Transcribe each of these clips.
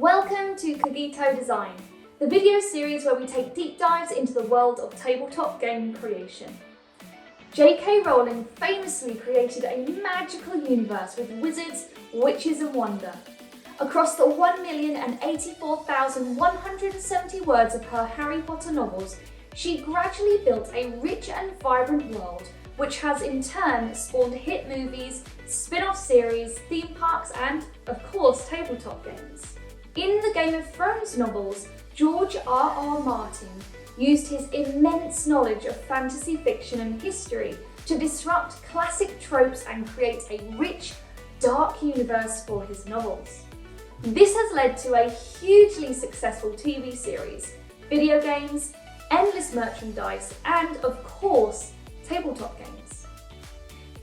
Welcome to Cogito Design, the video series where we take deep dives into the world of tabletop game creation. J.K. Rowling famously created a magical universe with wizards, witches and wonder. Across the 1,084,170 words of her Harry Potter novels, she gradually built a rich and vibrant world, which has in turn spawned hit movies, spin-off series, theme parks and, of course, tabletop games. In the Game of Thrones novels, George R.R. Martin used his immense knowledge of fantasy fiction and history to disrupt classic tropes and create a rich, dark universe for his novels. This has led to a hugely successful TV series, video games, endless merchandise, and, of course, tabletop games.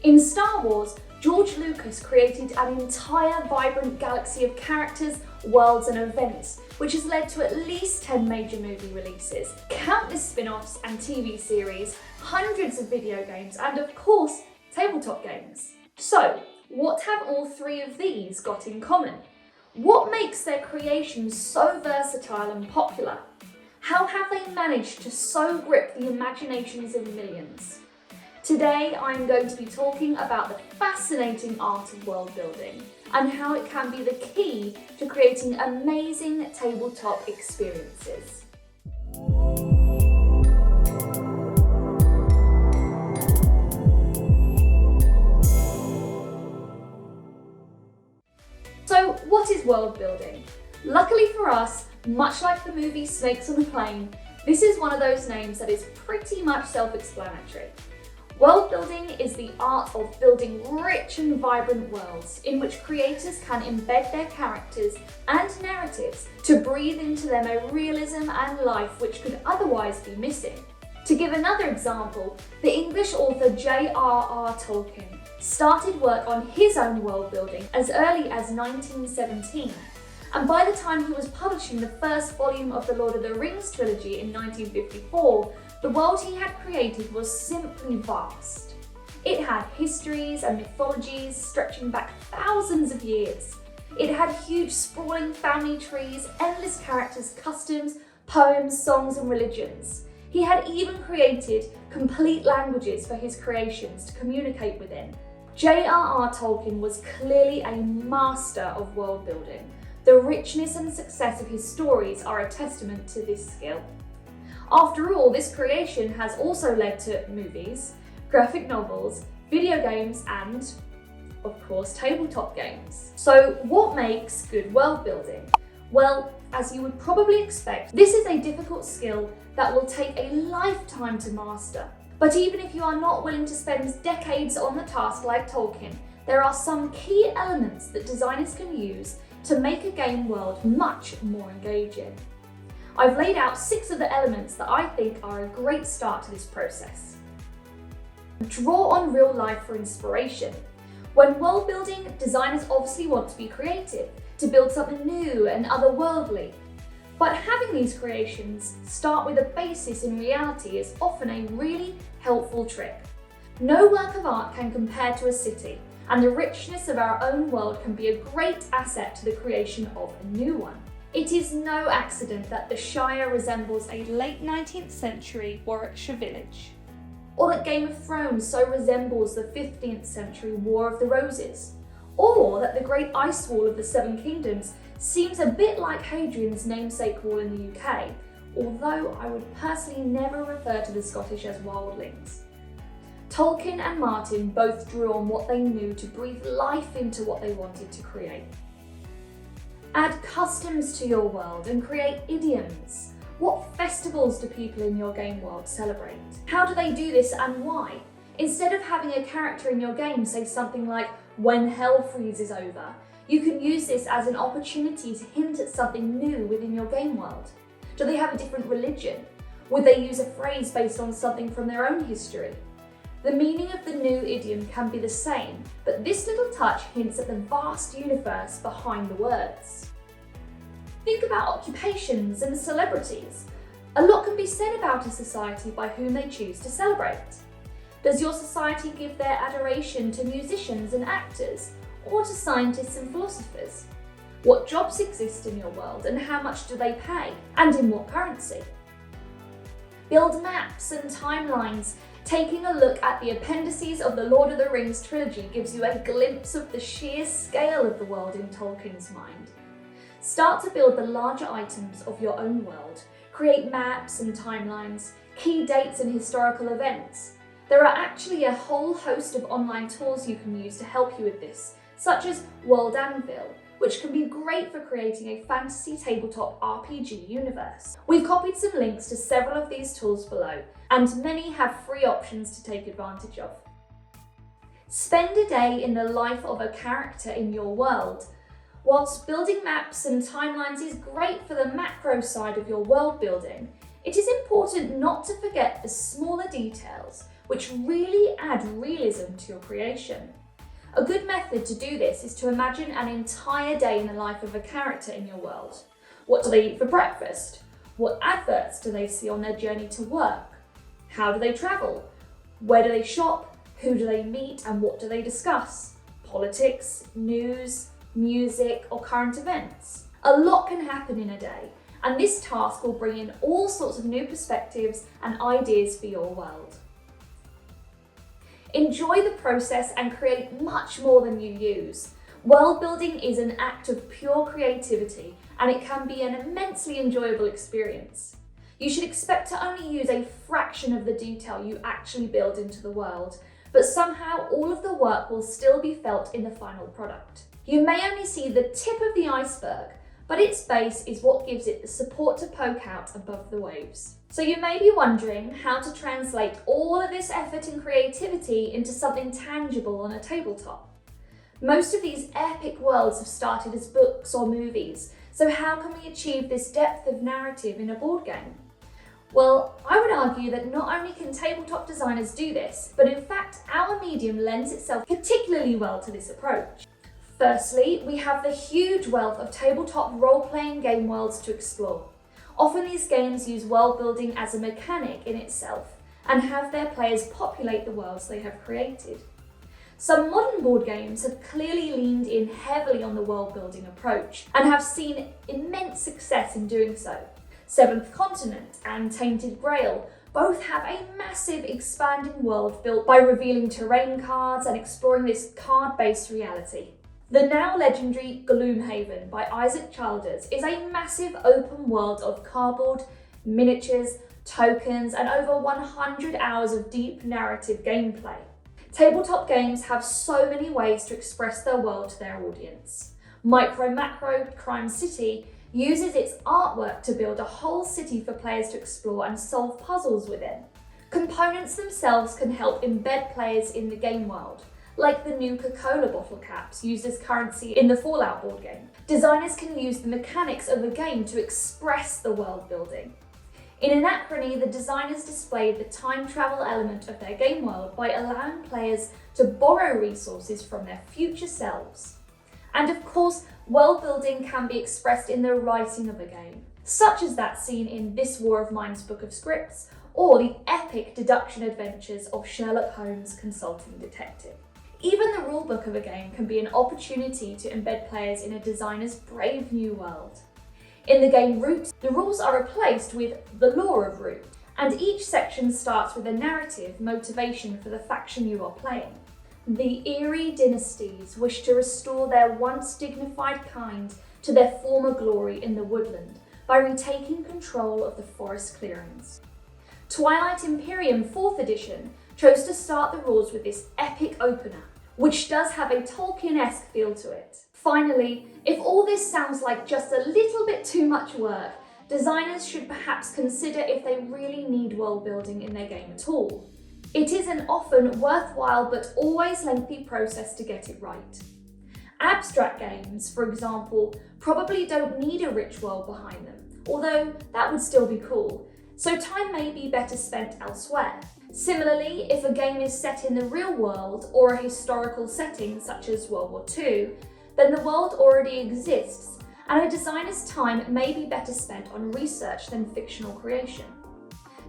In Star Wars, George Lucas created an entire vibrant galaxy of characters, worlds and events, which has led to at least 10 major movie releases, countless spin-offs and TV series, hundreds of video games, and of course, tabletop games. So, what have all three of these got in common? What makes their creations so versatile and popular? How have they managed to so grip the imaginations of millions? Today I'm going to be talking about the fascinating art of world building and how it can be the key to creating amazing tabletop experiences. So what is world building? Luckily for us, much like the movie Snakes on a Plane, this is one of those names that is pretty much self-explanatory. World building is the art of building rich and vibrant worlds in which creators can embed their characters and narratives to breathe into them a realism and life which could otherwise be missing. To give another example, the English author J.R.R. Tolkien started work on his own world building as early as 1917, and by the time he was publishing the first volume of the Lord of the Rings trilogy in 1954, the world he had created was simply vast. It had histories and mythologies stretching back thousands of years. It had huge sprawling family trees, endless characters, customs, poems, songs and religions. He had even created complete languages for his creations to communicate within. J.R.R. Tolkien was clearly a master of world building. The richness and success of his stories are a testament to this skill. After all, this creation has also led to movies, graphic novels, video games, and, of course, tabletop games. So what makes good world building? Well, as you would probably expect, this is a difficult skill that will take a lifetime to master. But even if you are not willing to spend decades on the task like Tolkien, there are some key elements that designers can use to make a game world much more engaging. I've laid out 6 of the elements that I think are a great start to this process. Draw on real life for inspiration. When world building, designers obviously want to be creative, to build something new and otherworldly. But having these creations start with a basis in reality is often a really helpful trick. No work of art can compare to a city, and the richness of our own world can be a great asset to the creation of a new one. It is no accident that the Shire resembles a late 19th century Warwickshire village, or that Game of Thrones so resembles the 15th century War of the Roses, or that the Great Ice Wall of the Seven Kingdoms seems a bit like Hadrian's namesake wall in the UK, although I would personally never refer to the Scottish as wildlings. Tolkien and Martin both drew on what they knew to breathe life into what they wanted to create. Add customs to your world and create idioms. What festivals do people in your game world celebrate? How do they do this and why? Instead of having a character in your game say something like, "When hell freezes over," you can use this as an opportunity to hint at something new within your game world. Do they have a different religion? Would they use a phrase based on something from their own history? The meaning of the new idiom can be the same, but this little touch hints at the vast universe behind the words. Think about occupations and celebrities. A lot can be said about a society by whom they choose to celebrate. Does your society give their adoration to musicians and actors, or to scientists and philosophers? What jobs exist in your world and how much do they pay, and in what currency? Build maps and timelines. Taking a look at the appendices of the Lord of the Rings trilogy gives you a glimpse of the sheer scale of the world in Tolkien's mind. Start to build the larger items of your own world. Create maps and timelines, key dates and historical events. There are actually a whole host of online tools you can use to help you with this, such as WorldAnvil, which can be great for creating a fantasy tabletop RPG universe. We've copied some links to several of these tools below, and many have free options to take advantage of. Spend a day in the life of a character in your world. Whilst building maps and timelines is great for the macro side of your world building, it is important not to forget the smaller details, which really add realism to your creation. A good method to do this is to imagine an entire day in the life of a character in your world. What do they eat for breakfast? What adverts do they see on their journey to work? How do they travel? Where do they shop? Who do they meet and what do they discuss? Politics, news, music, or current events? A lot can happen in a day, and this task will bring in all sorts of new perspectives and ideas for your world. Enjoy the process and create much more than you use. World building is an act of pure creativity, and it can be an immensely enjoyable experience. You should expect to only use a fraction of the detail you actually build into the world, but somehow all of the work will still be felt in the final product. You may only see the tip of the iceberg, but its base is what gives it the support to poke out above the waves. So you may be wondering how to translate all of this effort and creativity into something tangible on a tabletop. Most of these epic worlds have started as books or movies, so how can we achieve this depth of narrative in a board game? Well, I would argue that not only can tabletop designers do this, but in fact our medium lends itself particularly well to this approach. Firstly, we have the huge wealth of tabletop role-playing game worlds to explore. Often these games use world building as a mechanic in itself and have their players populate the worlds they have created. Some modern board games have clearly leaned in heavily on the world building approach and have seen immense success in doing so. Seventh Continent and Tainted Grail both have a massive expanding world built by revealing terrain cards and exploring this card-based reality. The now legendary Gloomhaven by Isaac Childers is a massive open world of cardboard, miniatures, tokens, and over 100 hours of deep narrative gameplay. Tabletop games have so many ways to express their world to their audience. Micro Macro Crime City uses its artwork to build a whole city for players to explore and solve puzzles within. Components themselves can help embed players in the game world, like the new Coca-Cola bottle caps used as currency in the Fallout board game. Designers can use the mechanics of the game to express the world building. In Anachrony, the designers displayed the time travel element of their game world by allowing players to borrow resources from their future selves. And of course, world building can be expressed in the writing of a game, such as that seen in This War of Mine's Book of Scripts, or the epic deduction adventures of Sherlock Holmes Consulting Detective. Even the rulebook of a game can be an opportunity to embed players in a designer's brave new world. In the game Root, the rules are replaced with the lore of Root, and each section starts with a narrative motivation for the faction you are playing. The Eerie dynasties wish to restore their once dignified kind to their former glory in the woodland by retaking control of the forest clearings. Twilight Imperium 4th edition chose to start the rules with this epic opener, which does have a Tolkien-esque feel to it. Finally, if all this sounds like just a little bit too much work, designers should perhaps consider if they really need world building in their game at all. It is an often worthwhile but always lengthy process to get it right. Abstract games, for example, probably don't need a rich world behind them, although that would still be cool, so time may be better spent elsewhere. Similarly, if a game is set in the real world or a historical setting such as World War II, then the world already exists, and a designer's time may be better spent on research than fictional creation.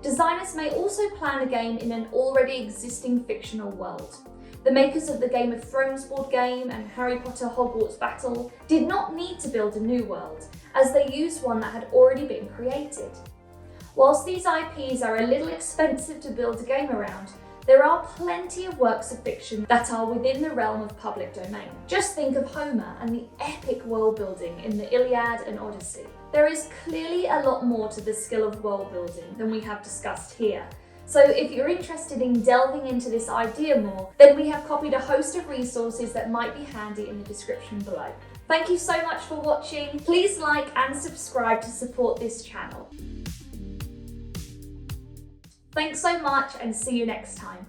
Designers may also plan a game in an already existing fictional world. The makers of the Game of Thrones board game and Harry Potter Hogwarts Battle did not need to build a new world, as they used one that had already been created. Whilst these IPs are a little expensive to build a game around, there are plenty of works of fiction that are within the realm of public domain. Just think of Homer and the epic world building in the Iliad and Odyssey. There is clearly a lot more to the skill of world building than we have discussed here. So if you're interested in delving into this idea more, then we have copied a host of resources that might be handy in the description below. Thank you so much for watching. Please like and subscribe to support this channel. Thanks so much and see you next time.